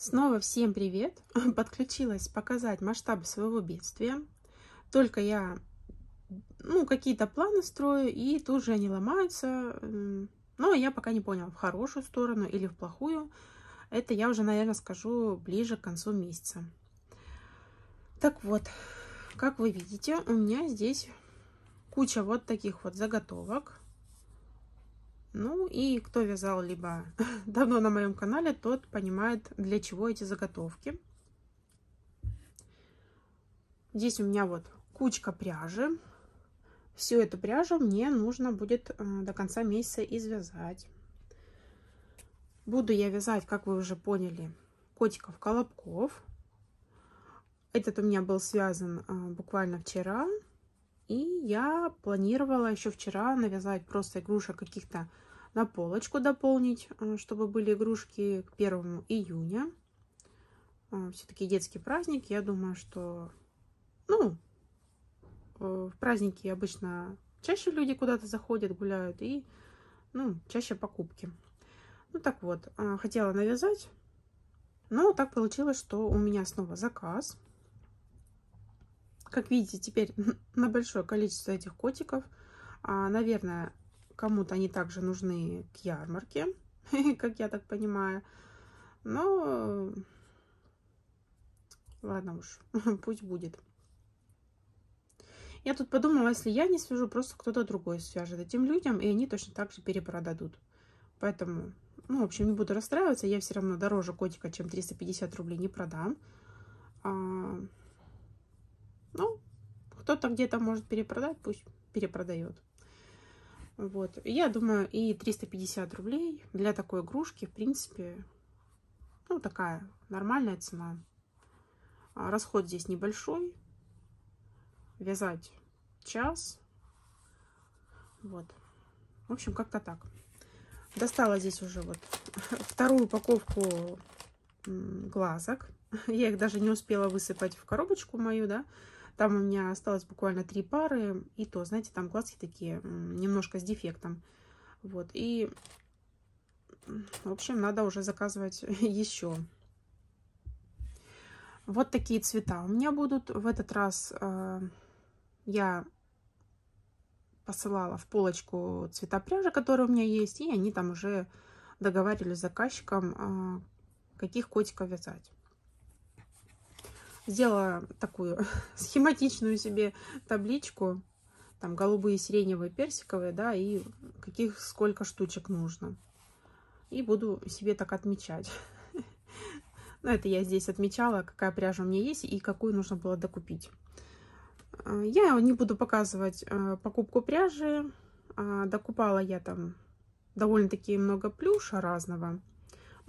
Снова всем привет! Подключилась показать масштаб своего бедствия. Только я, какие-то планы строю, и тут же они ломаются. Но я пока не поняла, в хорошую сторону или в плохую. Это я уже, наверное, скажу ближе к концу месяца. Так вот, как вы видите, у меня здесь куча вот таких вот заготовок. Ну и кто вязал либо давно на моем канале, тот понимает, для чего эти заготовки. Здесь у меня вот кучка пряжи. Всю эту пряжу мне нужно будет до конца месяца извязать. Буду я вязать, как вы уже поняли, котиков-колобков. Этот у меня был связан буквально вчера. И я планировала еще вчера навязать просто игрушек каких-то на полочку дополнить, чтобы были игрушки к 1 июня. Все-таки детский праздник. Я думаю, что в праздники обычно чаще люди куда-то заходят, гуляют, и чаще покупки. Так вот, хотела навязать, но так получилось, что у меня снова заказ. Как видите, теперь на большое количество этих котиков. Наверное, кому-то они также нужны к ярмарке, как я так понимаю. Но ладно уж, пусть будет. Я тут подумала, если я не свяжу, просто кто-то другой свяжет этим людям, и они точно так же перепродадут. Поэтому, в общем, не буду расстраиваться. Я все равно дороже котика, чем 350 рублей, не продам. Кто-то где-то может перепродать, пусть перепродает. Вот. Я думаю, и 350 рублей для такой игрушки, в принципе, такая нормальная цена. Расход здесь небольшой. Вязать час. Вот. В общем, как-то так. Достала здесь уже вот вторую упаковку глазок. Я их даже не успела высыпать в коробочку мою, да. Там у меня осталось буквально 3 пары. И то, знаете, там глазки такие немножко с дефектом. Вот. И, в общем, надо уже заказывать еще. Вот такие цвета у меня будут. В этот раз я посылала в полочку цвета пряжи, которые у меня есть, и они там уже договаривались с заказчиком, каких котиков вязать. Сделала такую схематичную себе табличку, там голубые, сиреневые, персиковые, да, и каких сколько штучек нужно. И буду себе так отмечать. Это я здесь отмечала, какая пряжа у меня есть и какую нужно было докупить. Я не буду показывать покупку пряжи. Докупала я там довольно-таки много плюша разного.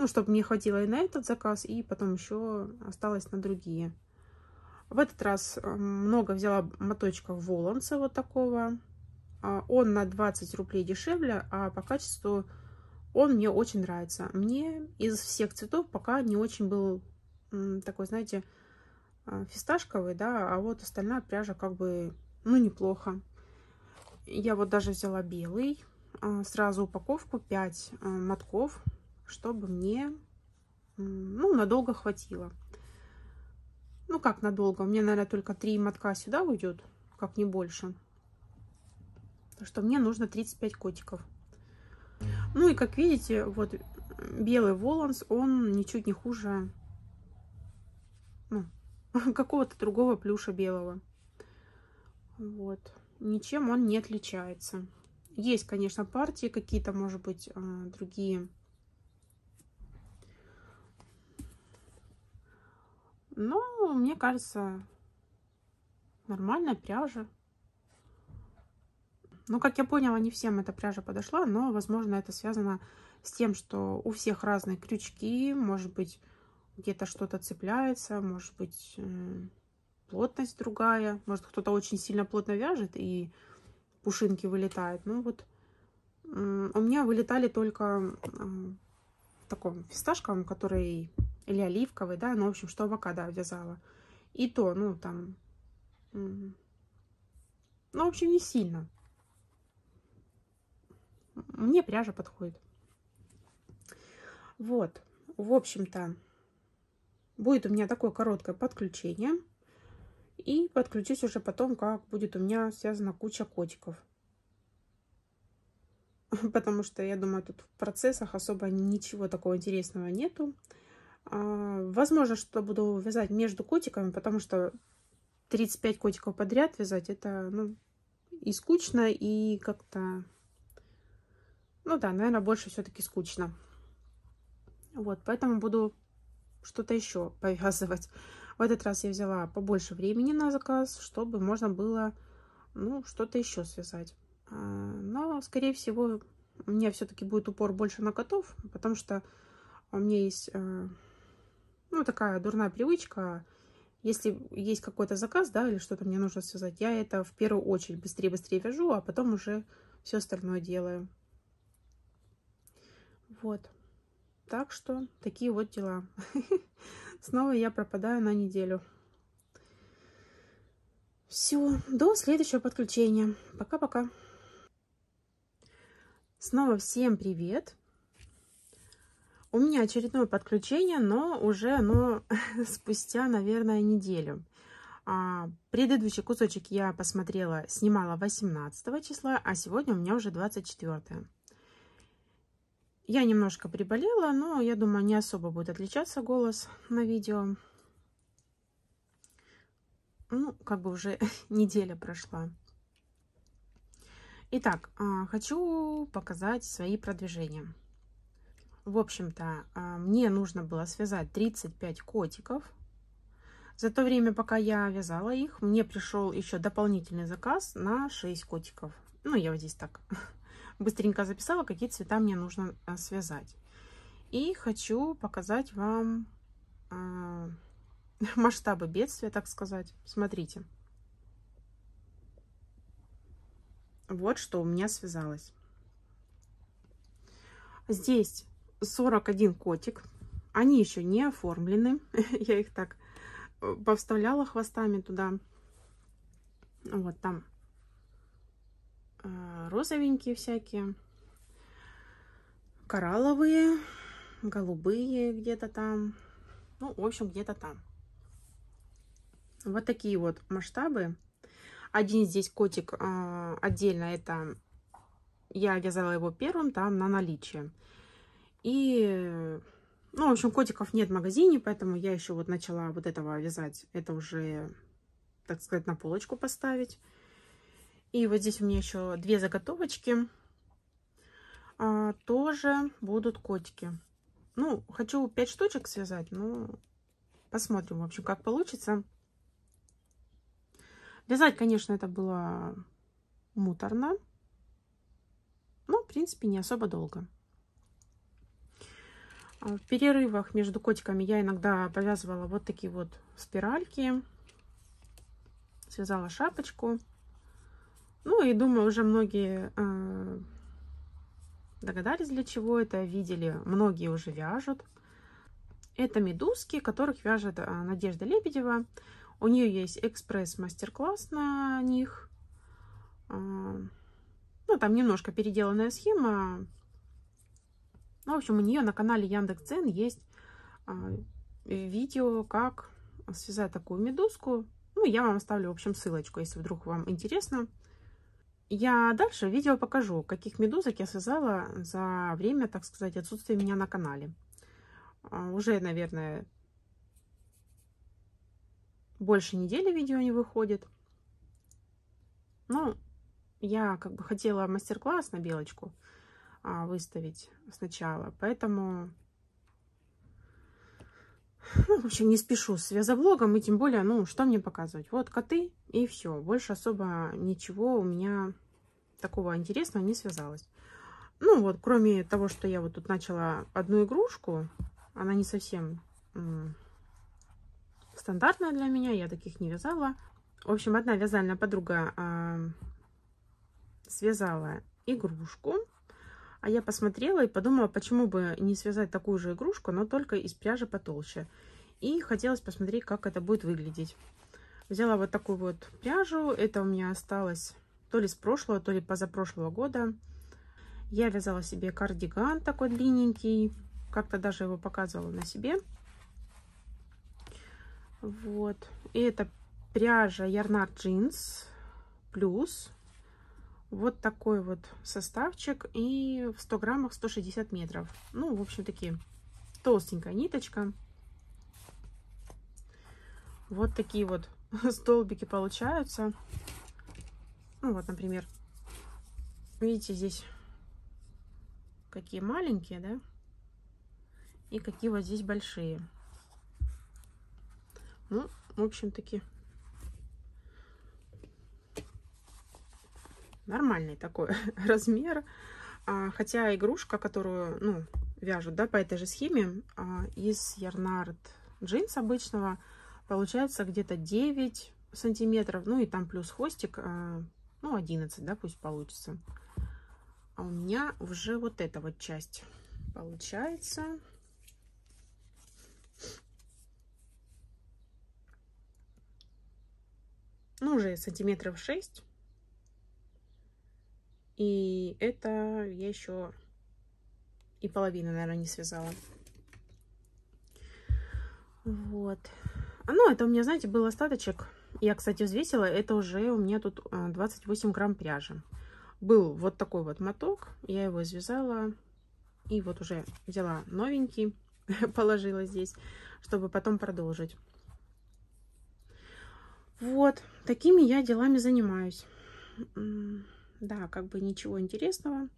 Чтобы мне хватило и на этот заказ, и потом еще осталось на другие. В этот раз много взяла моточков Воланса вот такого. Он на 20 рублей дешевле, а по качеству он мне очень нравится. Мне из всех цветов пока не очень был такой, знаете, фисташковый, да, а вот остальная пряжа как бы, неплохо. Я вот даже взяла белый, сразу упаковку 5 мотков, чтобы мне, надолго хватило. Как надолго? У меня, наверное, только 3 мотка сюда уйдет, как не больше. Так что мне нужно 35 котиков. И как видите, вот белый Воланс, он ничуть не хуже какого-то другого плюша белого. Вот. Ничем он не отличается. Есть, конечно, партии какие-то, может быть, другие. Но мне кажется, нормальная пряжа. Как я поняла, не всем эта пряжа подошла, но, возможно, это связано с тем, что у всех разные крючки, может быть, где-то что-то цепляется, может быть, плотность другая, может, кто-то очень сильно плотно вяжет и пушинки вылетают. Вот у меня вылетали только в таком фисташковом, который или оливковый, да, в общем, что авокадо вязала. И то, там, в общем, не сильно. Мне пряжа подходит. Вот, в общем-то, Будет у меня такое короткое подключение. И подключусь уже потом, как будет у меня связана куча котиков. Потому что, я думаю, тут в процессах особо ничего такого интересного нету. Возможно, что буду вязать между котиками, потому что 35 котиков подряд вязать, это, ну, и скучно, и как-то... Ну да, наверное, больше все-таки скучно. Вот, поэтому буду что-то еще повязывать. В этот раз я взяла побольше времени на заказ, чтобы можно было, ну, что-то еще связать. Но, скорее всего, у меня все-таки будет упор больше на котов, потому что у меня есть, ну, такая дурная привычка. Если есть какой-то заказ, да, или что-то мне нужно связать, я это в первую очередь быстрее-быстрее вяжу, а потом уже все остальное делаю. Вот. Так что такие вот дела. Снова я пропадаю на неделю. Все, до следующего подключения. Пока-пока. Снова всем привет. У меня очередное подключение, но уже оно спустя, наверное, неделю. Предыдущий кусочек я посмотрела, снимала 18 числа, а сегодня у меня уже 24. Я немножко приболела, но я думаю, не особо будет отличаться голос на видео. Ну, как бы уже неделя прошла. Итак, хочу показать свои продвижения. В общем-то, мне нужно было связать 35 котиков. За то время, пока я вязала их, мне пришел еще дополнительный заказ на 6 котиков. Ну, я вот здесь так быстренько записала, какие цвета мне нужно связать. И хочу показать вам масштабы бедствия, так сказать. Смотрите. Вот что у меня связалось. Здесь 41 котик. Они еще не оформлены. Я их так повставляла хвостами туда. Вот там розовенькие всякие, коралловые, голубые где-то там. Ну, в общем, где-то там. Вот такие вот масштабы. Один здесь котик отдельно, это я вязала его первым, там на наличие. И, ну, в общем, котиков нет в магазине, поэтому я еще вот начала вот этого вязать. Это уже, так сказать, на полочку поставить. И вот здесь у меня еще 2 заготовочки. Тоже будут котики. Ну, хочу 5 штучек связать, ну, посмотрим, в общем, как получится. Вязать, конечно, это было муторно, но, в принципе, не особо долго. В перерывах между котиками я иногда повязывала вот такие вот спиральки. Связала шапочку. Ну, и думаю, уже многие догадались, для чего это, видели. Многие уже вяжут. Это медузки, которых вяжет Надежда Лебедева. У нее есть экспресс-мастер-класс на них. Ну, там немножко переделанная схема. Ну, в общем, у нее на канале Яндекс.Дзен есть видео, как связать такую медузку. Ну, я вам оставлю, в общем, ссылочку, если вдруг вам интересно. Я дальше видео покажу, каких медузок я связала за время, так сказать, отсутствия меня на канале. Уже, наверное, больше недели видео не выходит. Ну, я как бы хотела мастер-класс на белочку выставить сначала, поэтому, ну, в общем, не спешу с вязоблогом, и тем более, ну, что мне показывать? Вот коты, и все. Больше особо ничего у меня такого интересного не связалось. Ну, вот, кроме того, что я вот тут начала одну игрушку, она не совсем стандартная для меня, я таких не вязала. В общем, одна вязальная подруга связала игрушку, а я посмотрела и подумала, почему бы не связать такую же игрушку, но только из пряжи потолще. И хотелось посмотреть, как это будет выглядеть. Взяла вот такую вот пряжу. Это у меня осталось то ли с прошлого, то ли позапрошлого года. Я вязала себе кардиган такой длинненький. Как-то даже его показывала на себе. Вот. И это пряжа Yarnart Jeans плюс. Вот такой вот составчик. И в 100 граммах 160 метров. Ну, в общем, такие толстенькая ниточка. Вот такие вот столбики получаются. Ну, вот, например, видите, здесь какие маленькие, да? И какие вот здесь большие. Ну, в общем-таки, нормальный такой размер. Хотя игрушка, которую, ну, вяжут, да, по этой же схеме, из Yarnart джинс обычного, получается где-то 9 сантиметров. Ну, и там плюс хвостик, ну, 11, да, пусть получится. А у меня уже вот эта вот часть получается. Ну, уже сантиметров 6. И это я еще и половину, наверное, не связала. Вот. Ну, это у меня, знаете, был остаточек. Я, кстати, взвесила. Это уже у меня тут 28 грамм пряжи. Был вот такой вот моток. Я его связала. И вот уже взяла новенький. Положила здесь, чтобы потом продолжить. Вот. Такими я делами занимаюсь. Да, как бы ничего интересного.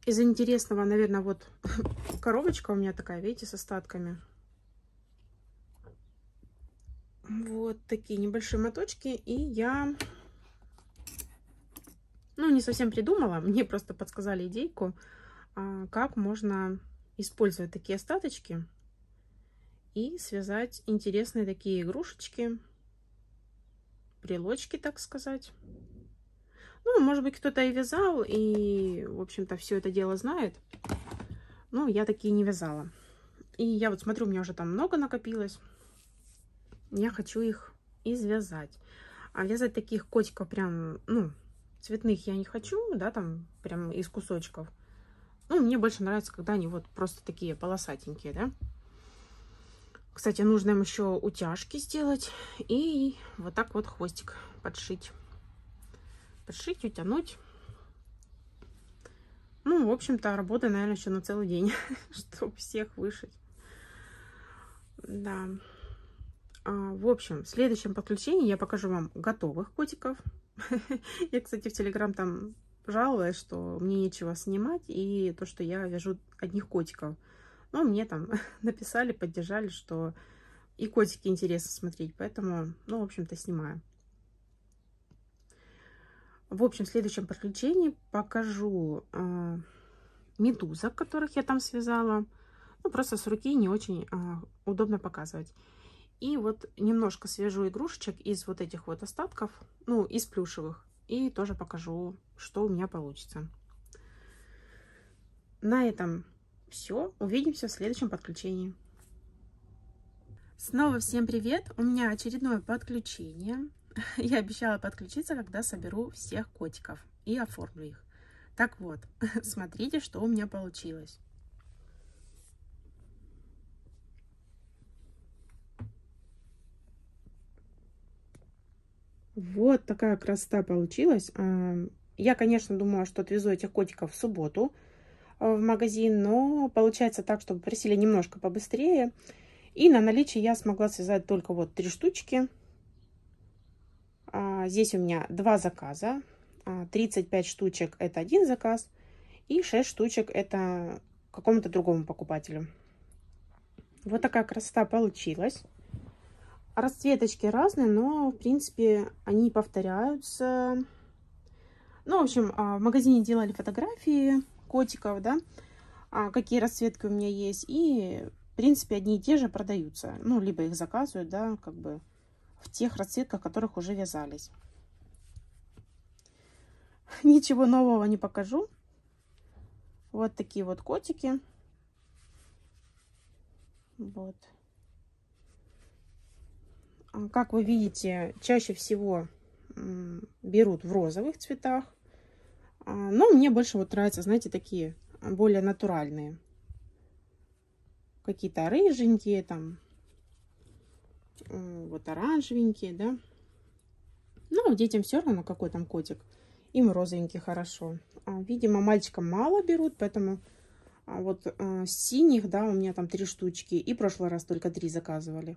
Из интересного, наверное, вот коробочка у меня такая, видите, с остатками. Вот такие небольшие моточки. И я, ну, не совсем придумала. Мне просто подсказали идейку, как можно использовать такие остаточки и связать интересные такие игрушечки, брелочки, так сказать. Ну, может быть, кто-то и вязал, и, в общем-то, все это дело знает. Но я такие не вязала. И я вот смотрю, у меня уже там много накопилось. Я хочу их извязать. А вязать таких котиков прям, ну, цветных я не хочу, да, там прям из кусочков. Ну, мне больше нравится, когда они вот просто такие полосатенькие, да. Кстати, нужно им еще утяжки сделать и вот так вот хвостик подшить. Подшить, утянуть. Ну, в общем-то, работа, наверное, еще на целый день, чтобы всех вышить. Да. В общем, в следующем подключении я покажу вам готовых котиков. Я, кстати, в Телеграм там жалуюсь, что мне нечего снимать, и то, что я вяжу одних котиков. Но мне там написали, поддержали, что и котики интересно смотреть, поэтому, ну, в общем-то, снимаю. В общем, в следующем подключении покажу медузок, которых я там связала. Ну, просто с руки не очень удобно показывать. И вот немножко свяжу игрушечек из вот этих вот остатков, ну, из плюшевых. И тоже покажу, что у меня получится. На этом все. Увидимся в следующем подключении. Снова всем привет! У меня очередное подключение. Я обещала подключиться, когда соберу всех котиков и оформлю их. Так вот, смотрите, что у меня получилось. Вот такая красота получилась. Я, конечно, думала, что отвезу этих котиков в субботу в магазин, но получается так, чтобы просили немножко побыстрее. И на наличие я смогла связать только вот 3 штучки. Здесь у меня 2 заказа. 35 штучек это один заказ. И 6 штучек это какому-то другому покупателю. Вот такая красота получилась. Расцветочки разные, но в принципе они повторяются. Ну, в общем, в магазине делали фотографии котиков, да, какие расцветки у меня есть. И в принципе одни и те же продаются. Ну, либо их заказывают, да, как бы в тех расцветках, которых уже вязались. Ничего нового не покажу. Вот такие вот котики. Вот. Как вы видите, чаще всего берут в розовых цветах. Но мне больше вот нравятся, знаете, такие более натуральные. какие-то рыженькие, там, вот оранжевенькие, да. Ну, детям все равно, какой там котик. Им розовенький хорошо. Видимо, мальчикам мало берут, поэтому вот синих, да, у меня там 3 штучки. И в прошлый раз только 3 заказывали.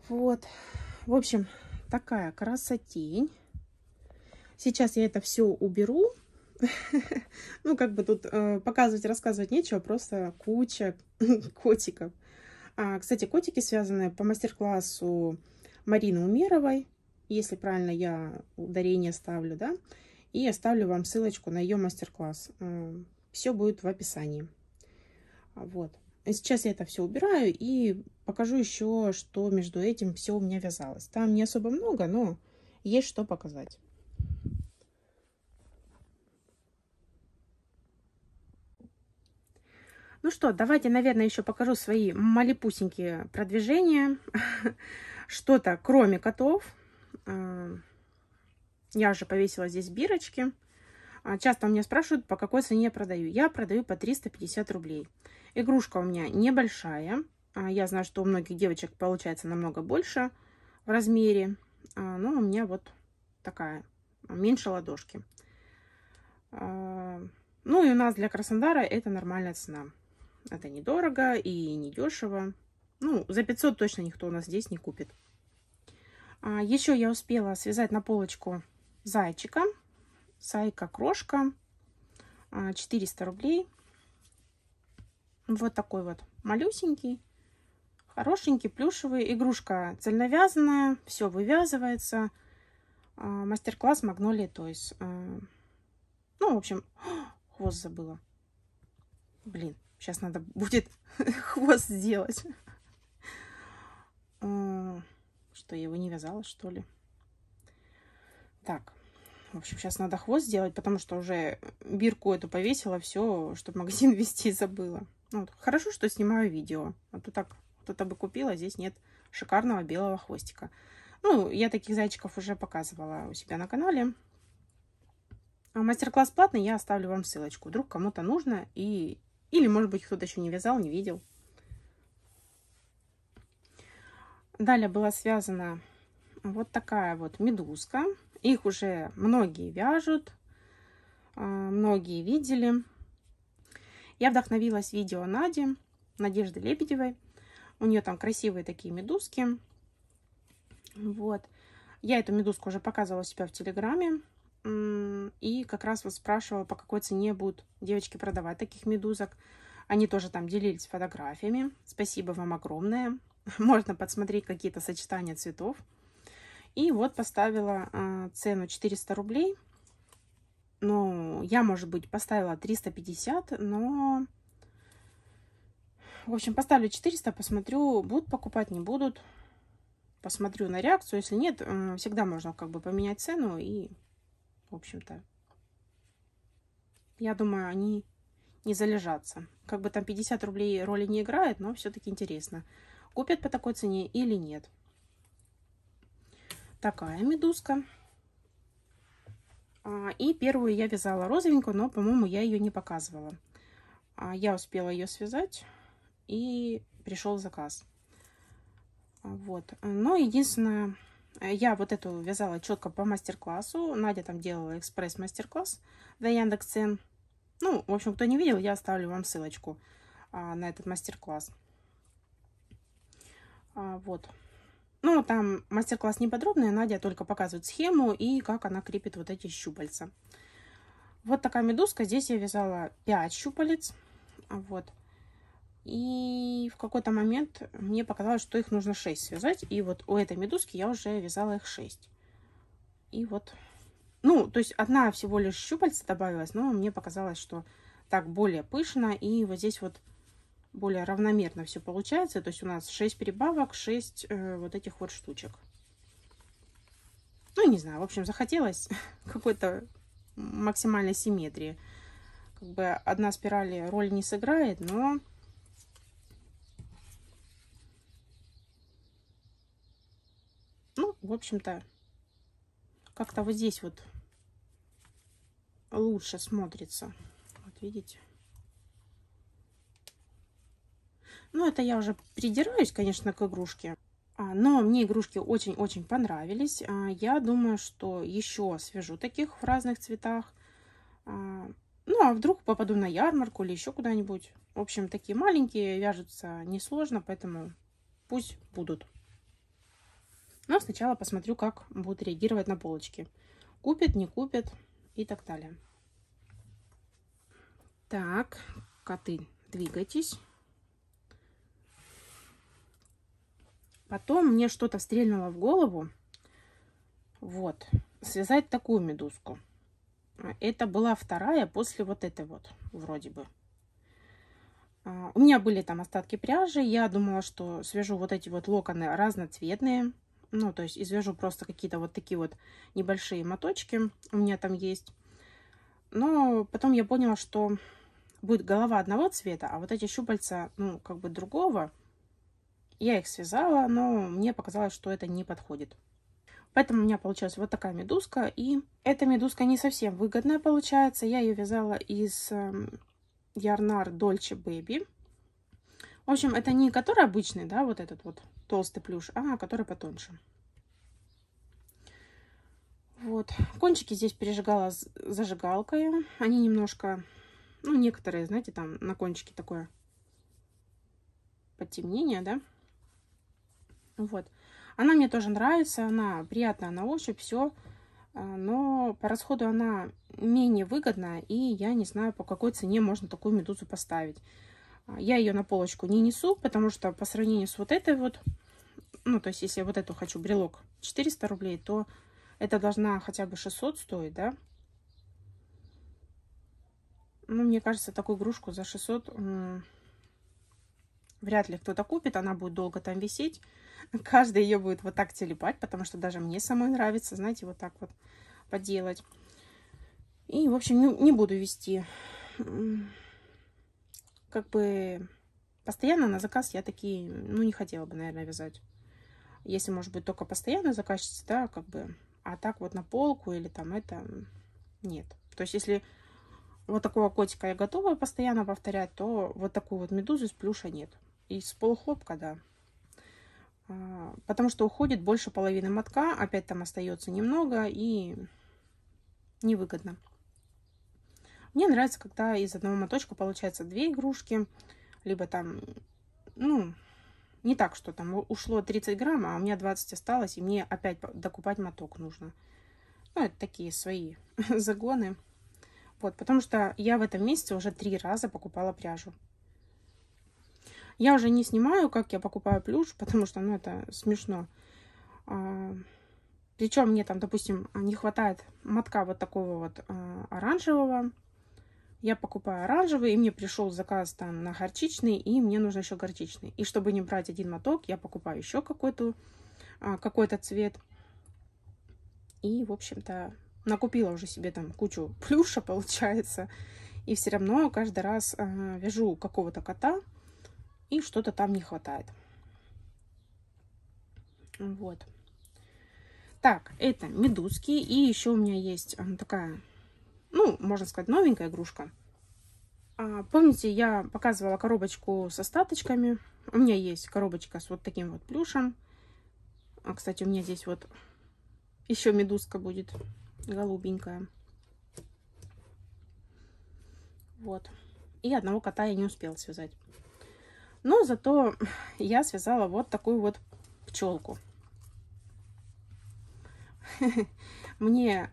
Вот. В общем, такая красотень. Сейчас я это все уберу. Ну, как бы тут показывать, рассказывать нечего, просто куча котиков. Кстати, котики связаны по мастер-классу Марины Умеровой, если правильно я ударение ставлю, да, и оставлю вам ссылочку на ее мастер-класс. Все будет в описании. Вот. Сейчас я это все убираю и покажу еще, что между этим все у меня вязалось. Там не особо много, но есть что показать. Ну что, давайте, наверное, еще покажу свои малепусенькие продвижения. Что-то кроме котов. Я уже повесила здесь бирочки. Часто у меня спрашивают, по какой цене я продаю. Я продаю по 350 рублей. Игрушка у меня небольшая. Я знаю, что у многих девочек получается намного больше в размере. Но у меня вот такая, меньше ладошки. Ну и у нас для Краснодара это нормальная цена. Это недорого и недешево. Ну, за 500 точно никто у нас здесь не купит. Еще я успела связать на полочку зайчика. Зайка-крошка. 400 рублей. Вот такой вот малюсенький. Хорошенький, плюшевый. Игрушка цельновязанная. Все вывязывается. Мастер-класс Magnolia Toys. Ну, в общем, хвост забыла. Блин, сейчас надо будет хвост сделать. Что, я его не вязала, что ли? Так, в общем, сейчас надо хвост сделать, потому что уже бирку эту повесила, все, чтобы магазин вести забыла. Ну, хорошо, что снимаю видео. А то так кто-то бы купил, а здесь нет шикарного белого хвостика. Ну, я таких зайчиков уже показывала у себя на канале. Мастер-класс платный, я оставлю вам ссылочку. Вдруг кому-то нужно, или, может быть, кто-то еще не вязал, не видел. Далее была связана вот такая вот медузка. Их уже многие вяжут, многие видели. Я вдохновилась видео Надежды Лебедевой. У нее там красивые такие медузки. Вот. Я эту медузку уже показывала у себя в Телеграме. И как раз вот спрашивала, по какой цене будут девочки продавать таких медузок. Они тоже там делились фотографиями. Спасибо вам огромное. Можно подсмотреть какие-то сочетания цветов. И вот поставила цену 400 рублей. Ну, я, может быть, поставила 350, но... В общем, поставлю 400, посмотрю, будут покупать, не будут. Посмотрю на реакцию. Если нет, всегда можно как бы поменять цену. И, в общем-то, я думаю, они не залежатся. Как бы там 50 рублей роли не играет, но все-таки интересно, купят по такой цене или нет. Такая медузка. И первую я вязала розовенькую, но, по-моему, я ее не показывала. Я успела ее связать, и пришел заказ. Вот. Но единственное, я вот эту вязала четко по мастер-классу. Надя там делала экспресс-мастер-класс до Яндекс.Цен. Ну, в общем, кто не видел, я оставлю вам ссылочку на этот мастер-класс. Вот. Ну, там мастер-класс неподробный, Надя только показывает схему и как она крепит вот эти щупальца. Вот такая медузка. Здесь я вязала 5 щупалец. Вот. И в какой-то момент мне показалось, что их нужно 6 связать. И вот у этой медузки я уже вязала их 6. И вот. Ну, то есть одна всего лишь щупальца добавилась, но мне показалось, что так более пышно. И вот здесь вот более равномерно все получается. То есть у нас 6 прибавок, 6 вот этих вот штучек. Ну, не знаю, в общем, захотелось какой-то максимальной симметрии. Как бы одна спираль роль не сыграет, но... Ну, в общем-то, как-то вот здесь вот лучше смотрится. Вот видите? Ну, это я уже придираюсь, конечно, к игрушке. Но мне игрушки очень-очень понравились. Я думаю, что еще свяжу таких в разных цветах. Ну, а вдруг попаду на ярмарку или еще куда-нибудь. В общем, такие маленькие, вяжутся несложно, поэтому пусть будут. Но сначала посмотрю, как будут реагировать на полочке. Купят, не купят и так далее. Так, коты, двигайтесь. Потом мне что-то стрельнуло в голову. Вот, связать такую медузку. Это была вторая после вот этой вот, вроде бы. У меня были там остатки пряжи. Я думала, что свяжу вот эти вот локоны разноцветные. Ну, то есть извяжу просто какие-то вот такие вот небольшие моточки. У меня там есть. Но потом я поняла, что будет голова одного цвета, а вот эти щупальца, ну, как бы другого. Я их связала, но мне показалось, что это не подходит. Поэтому у меня получилась вот такая медузка. И эта медузка не совсем выгодная получается. Я ее вязала из Ярнар Dolce Baby. В общем, это не который обычный, да, вот этот вот толстый плюш, а который потоньше. Вот. Кончики здесь пережигала зажигалкой. Они немножко, ну, некоторые, знаете, там на кончике такое подтемнение, да. Вот. Она мне тоже нравится, она приятная на ощупь, все. Но по расходу она менее выгодная, и я не знаю, по какой цене можно такую медузу поставить. Я ее на полочку не несу, потому что по сравнению с вот этой вот, ну, то есть если я вот эту хочу брелок 400 рублей, то это должна хотя бы 600 стоить, да? Ну, мне кажется, такую игрушку за 600 вряд ли кто-то купит, она будет долго там висеть. Каждый ее будет вот так телепать, потому что даже мне самой нравится, знаете, вот так вот поделать. И, в общем, не буду вести. Как бы постоянно на заказ я такие, ну, не хотела бы, наверное, вязать. Если, может быть, только постоянно заказчица, да, как бы, а так вот на полку или там это, нет. То есть, если вот такого котика я готова постоянно повторять, то вот такую вот медузу из плюша нет. Из полухлопка, да. Потому что уходит больше половины мотка, опять там остается немного и невыгодно. Мне нравится, когда из одного моточка получается две игрушки, либо там, ну, не так, что там ушло 30 грамм, а у меня 20 осталось, и мне опять докупать моток нужно. Ну, это такие свои загоны. Вот, потому что я в этом месяце уже 3 раза покупала пряжу. Я уже не снимаю, как я покупаю плюш, потому что, ну, это смешно. Причем мне там, допустим, не хватает мотка вот такого вот оранжевого. Я покупаю оранжевый, и мне пришел заказ там на горчичный, и мне нужно еще горчичный. И чтобы не брать один моток, я покупаю еще какой-то цвет. И, в общем-то, накупила уже себе там кучу плюша, получается. И все равно каждый раз вяжу какого-то кота, и что-то там не хватает. Вот. Так, это медузки. И еще у меня есть такая, ну, можно сказать, новенькая игрушка. Помните, я показывала коробочку с остаточками. У меня есть коробочка с вот таким вот плюшем. Кстати, у меня здесь вот еще медузка будет голубенькая. Вот. И одного кота я не успела связать. Но зато я связала вот такую вот пчелку. Мне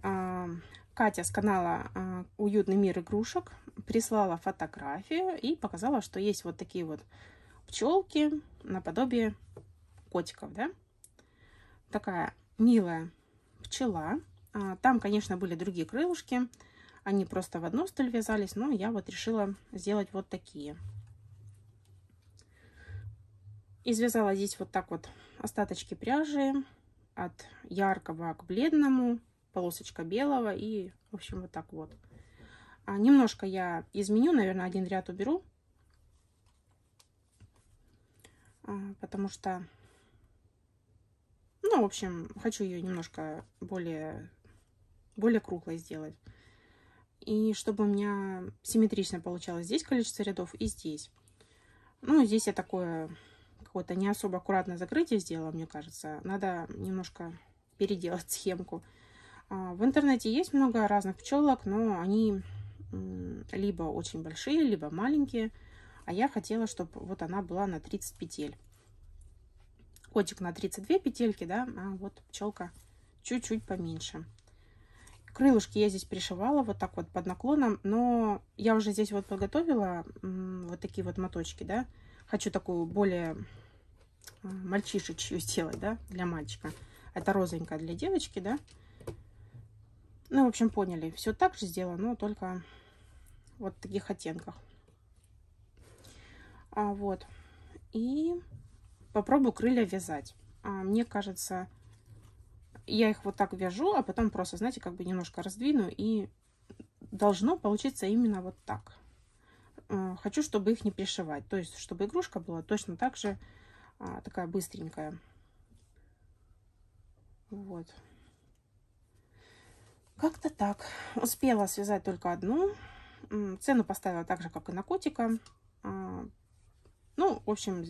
Катя с канала «Уютный мир игрушек» прислала фотографию и показала, что есть вот такие вот пчелки наподобие котиков, да? Такая милая пчела. Там, конечно, были другие крылышки. Они просто в одну столь вязались, но я вот решила сделать вот такие. Извязала здесь вот так вот остаточки пряжи от яркого к бледному, полосочка белого и, в общем, вот так вот. Немножко я изменю, наверное, один ряд уберу, потому что, ну, в общем, хочу ее немножко более круглой сделать. И чтобы у меня симметрично получалось здесь количество рядов и здесь. Ну, здесь я такое какое-то не особо аккуратное закрытие сделала, мне кажется. Надо немножко переделать схемку. В интернете есть много разных пчелок, но они либо очень большие, либо маленькие. А я хотела, чтобы вот она была на 30 петель. Котик на 32 петельки, да, а вот пчелка чуть-чуть поменьше. Крылышки я здесь пришивала вот так вот под наклоном, но я уже здесь вот подготовила вот такие вот моточки, да. Хочу такую более мальчишечью сделать, да, для мальчика. Это розовенькая для девочки, да. Ну, в общем, поняли. Все так же сделала, но только вот в таких оттенках. Вот. И попробую крылья вязать. Мне кажется, я их вот так вяжу, а потом просто, знаете, как бы немножко раздвину, и должно получиться именно вот так. Хочу, чтобы их не пришивать. То есть, чтобы игрушка была точно так же такая быстренькая. Вот. Как-то так. Успела связать только одну. Цену поставила так же, как и на котика. Ну, в общем,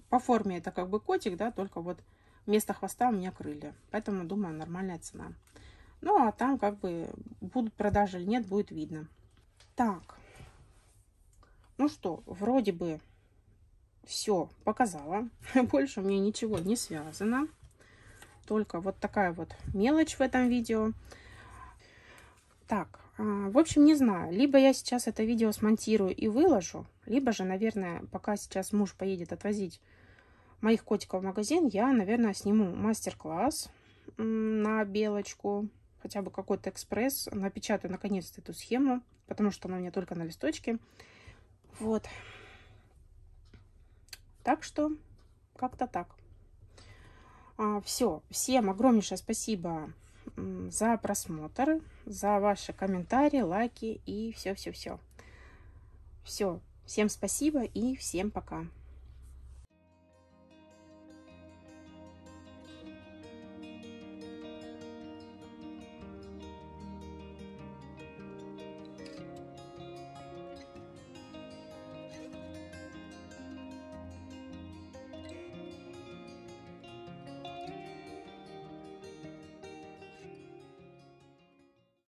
по форме это как бы котик, да, только вот вместо хвоста у меня крылья. Поэтому, думаю, нормальная цена. Ну, а там как бы будут продажи или нет, будет видно. Так. Ну что, вроде бы все показала. Больше у меня ничего не связано. Только вот такая вот мелочь в этом видео. Так, в общем, не знаю. Либо я сейчас это видео смонтирую и выложу, либо же, наверное, пока сейчас муж поедет отвозить моих котиков в магазин, я, наверное, сниму мастер-класс на белочку. Хотя бы какой-то экспресс. Напечатаю наконец-то эту схему, потому что она у меня только на листочке. Вот. Так что, как-то так. Все. Всем огромнейшее спасибо за просмотр, за ваши комментарии, лайки и все-все-все. Все. Всем спасибо и всем пока.